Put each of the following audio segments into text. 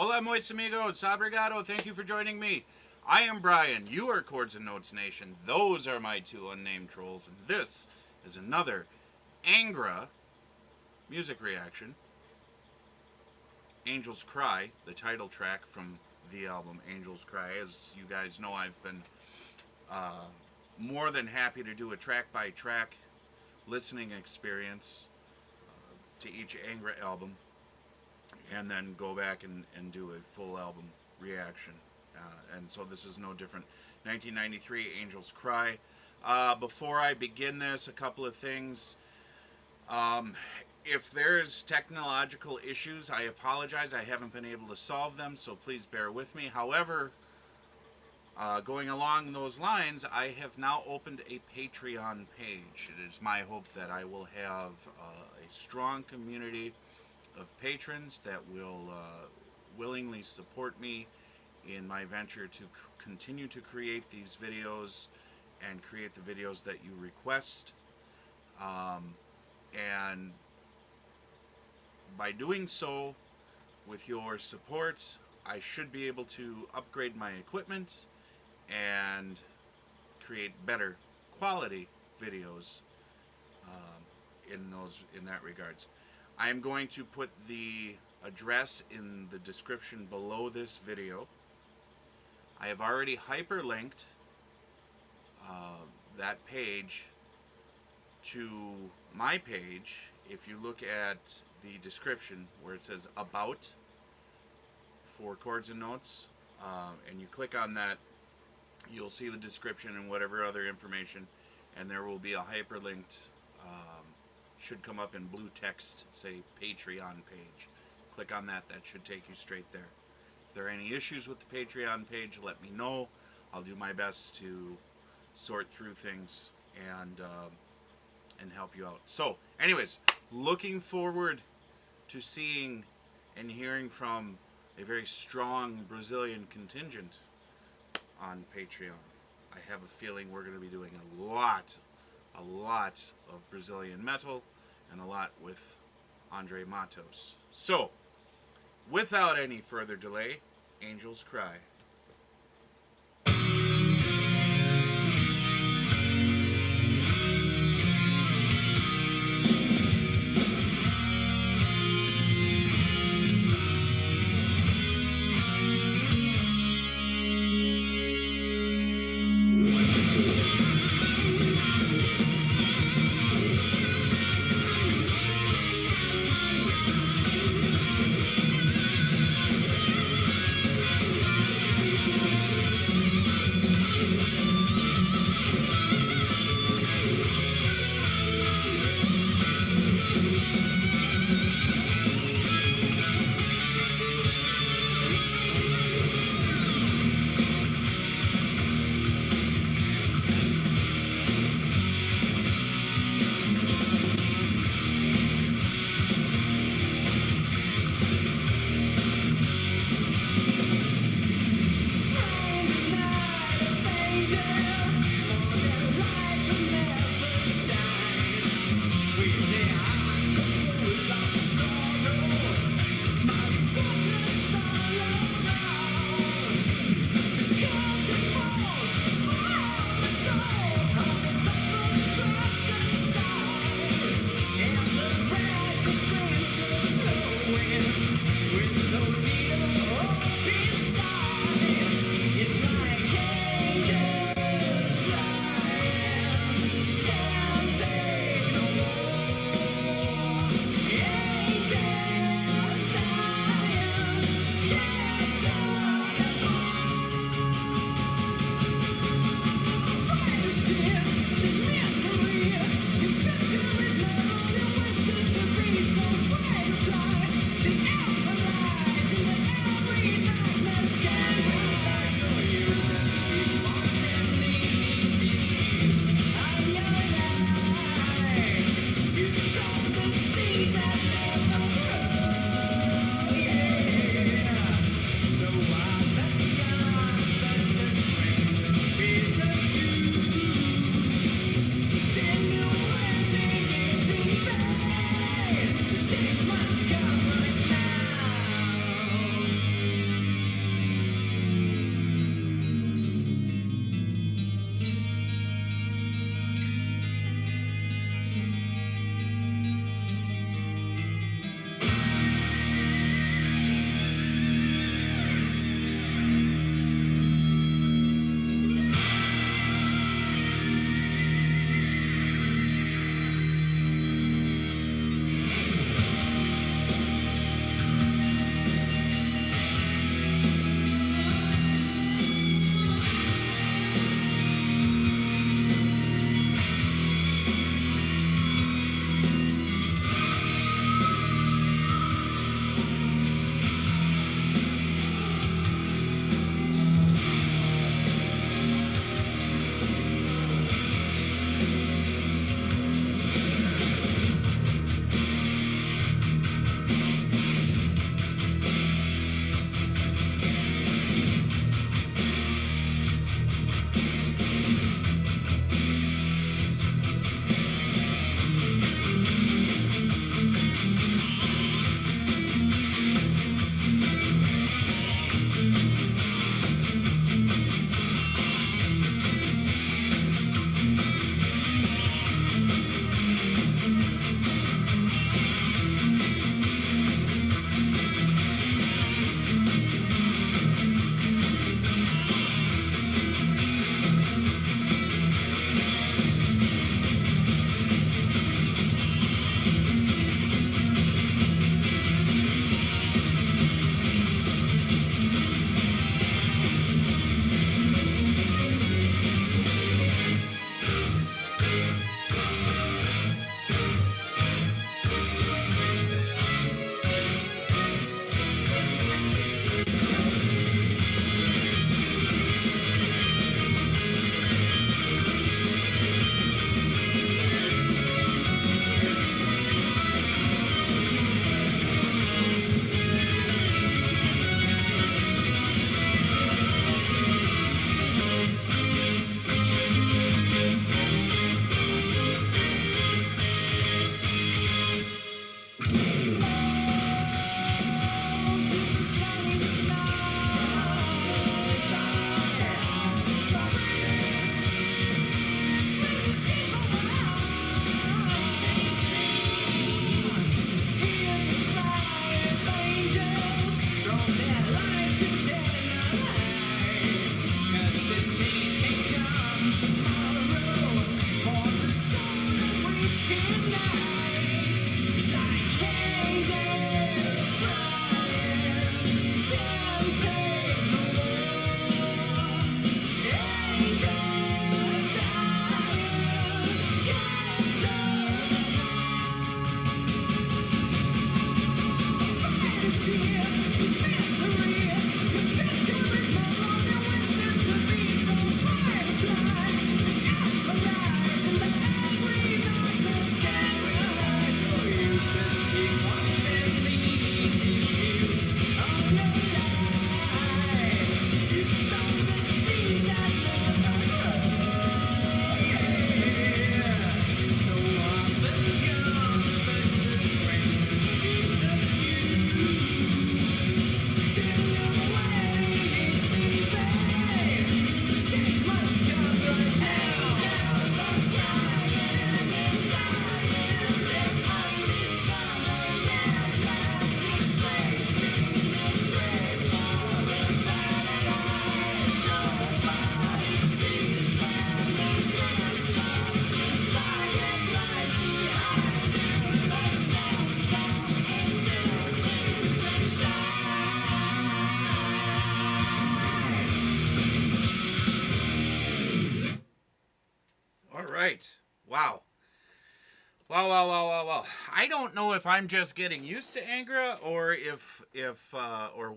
Hola, mois amigos. Obrigado. Thank you for joining me. I am Brian. You are Chords and Notes Nation. Those are my two unnamed trolls. And this is another Angra music reaction. Angels Cry, the title track from the album Angels Cry. As you guys know, I've been more than happy to do a track-by-track listening experience to each Angra album, and then go back and do a full album reaction. And so this is no different. 1993, Angels Cry. Before I begin this, a couple of things. If there's technological issues, I apologize. I haven't been able to solve them, so please bear with me. However, going along those lines, I have now opened a Patreon page. It is my hope that I will have a strong community of patrons that will willingly support me in my venture to continue to create these videos and create the videos that you request. And by doing so, with your support, I should be able to upgrade my equipment and create better quality videos in that regards. I am going to put the address in the description below this video. I have already hyperlinked that page to my page. If you look at the description where it says About for Chords and Notes, and you click on that, you'll see the description and whatever other information, and there will be a hyperlinked, should come up in blue text, say Patreon page. Click on that, that should take you straight there. If there are any issues with the Patreon page, let me know. I'll do my best to sort through things and help you out. So, anyways, looking forward to seeing and hearing from a very strong Brazilian contingent on Patreon. I have a feeling we're going to be doing a lot of Brazilian metal and a lot with Andre Matos. So, without any further delay, Angels Cry. All right. Wow. Wow, wow, wow, wow, wow. I don't know if I'm just getting used to Angra or or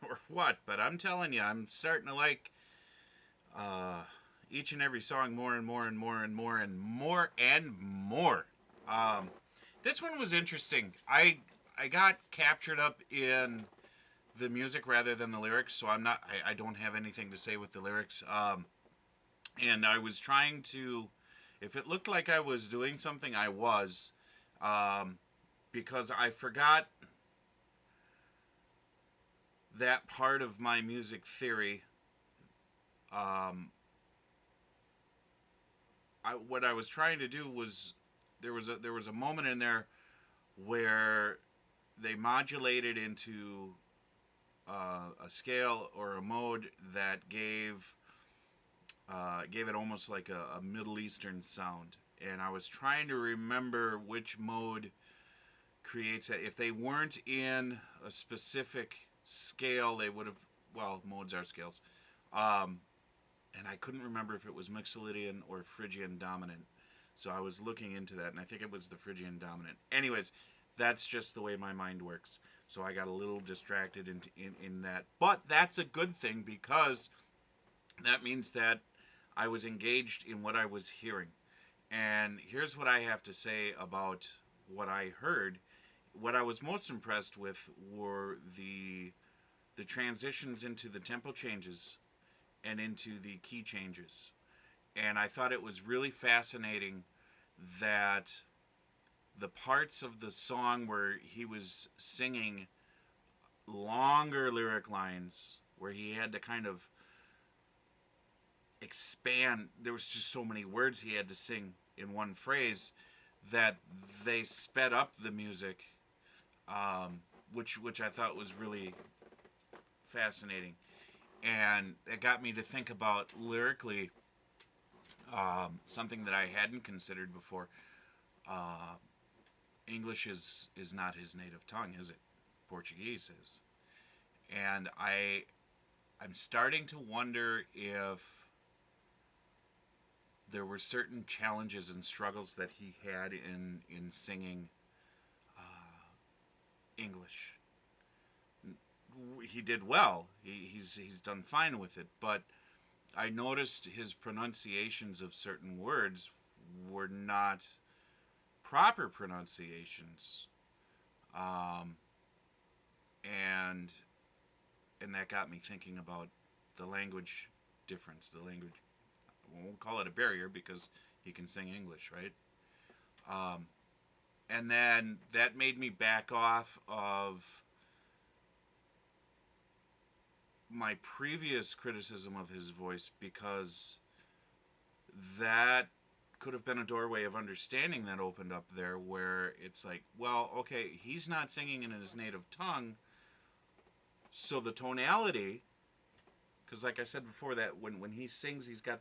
or what, but I'm telling you, I'm starting to like each and every song more and more and more and more and more and more. Um, this one was interesting. I got captured up in the music rather than the lyrics, so I don't have anything to say with the lyrics. And I was trying to, if it looked like I was doing something, I was, because I forgot that part of my music theory. What I was trying to do was there was a moment in there where they modulated into a scale or a mode that gave it almost like a Middle Eastern sound. And I was trying to remember which mode creates it. If they weren't in a specific scale, they would have, well, modes are scales. And I couldn't remember if it was Mixolydian or Phrygian dominant. So I was looking into that, and I think it was the Phrygian dominant. Anyways, that's just the way my mind works. So I got a little distracted in that. But that's a good thing, because that means that I was engaged in what I was hearing. And here's what I have to say about what I heard. What I was most impressed with were the transitions into the tempo changes and into the key changes. And I thought it was really fascinating that the parts of the song where he was singing longer lyric lines, where he had to kind of expand, there was just so many words he had to sing in one phrase, that they sped up the music, which I thought was really fascinating. And it got me to think about lyrically something that I hadn't considered before. English is not his native tongue, is it? Portuguese is. And I'm starting to wonder if there were certain challenges and struggles that he had in singing English. He did well. He's done fine with it, but I noticed his pronunciations of certain words were not proper pronunciations, and that got me thinking about the language difference. The language, we won't call it a barrier because he can sing English, right? And then that made me back off of my previous criticism of his voice, because that could have been a doorway of understanding that opened up there, where it's like, well, okay, he's not singing in his native tongue, So the tonality, because like I said before, that when he sings, he's got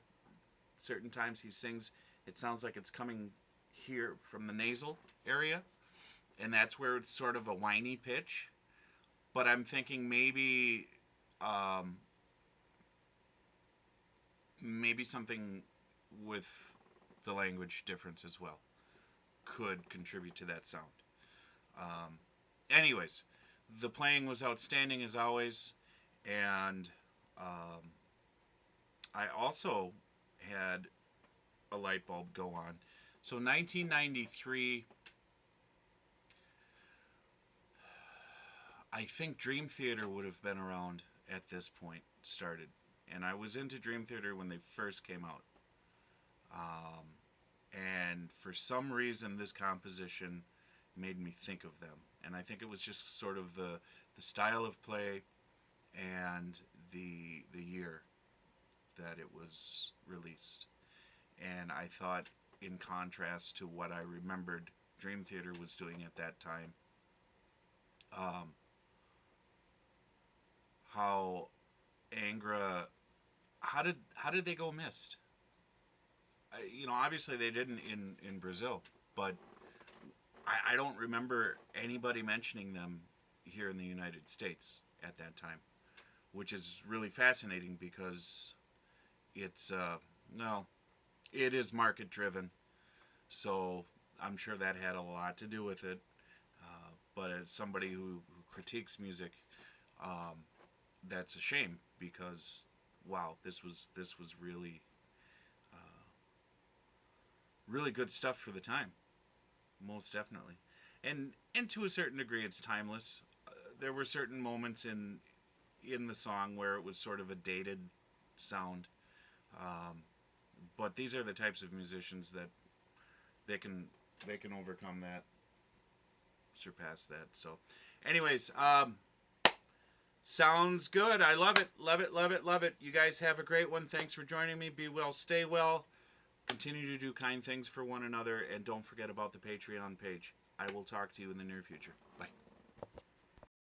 certain times he sings, it sounds like it's coming here from the nasal area, and that's where it's sort of a whiny pitch. But I'm thinking um, maybe something with the language difference as well could contribute to that sound. Anyways, the playing was outstanding as always, and I also had a light bulb go on. So 1993, I think Dream Theater would have been around at this point, started. And I was into Dream Theater when they first came out. And for some reason, this composition made me think of them. And I think it was just sort of the style of play and the year that it was released. And I thought, in contrast to what I remembered Dream Theater was doing at that time, how Angra, how did they go missed? Obviously they didn't in Brazil, but I don't remember anybody mentioning them here in the United States at that time, which is really fascinating because it's no, it is market driven, so I'm sure that had a lot to do with it. But as somebody who critiques music, that's a shame because wow, this was really really good stuff for the time, most definitely, and to a certain degree, it's timeless. There were certain moments in the song where it was sort of a dated sound, but these are the types of musicians that they can overcome that, surpass that. So, anyways, sounds good. I love it, love it, love it, love it. You guys have a great one. Thanks for joining me. Be well, stay well. Continue to do kind things for one another, and don't forget about the Patreon page. I will talk to you in the near future. Bye.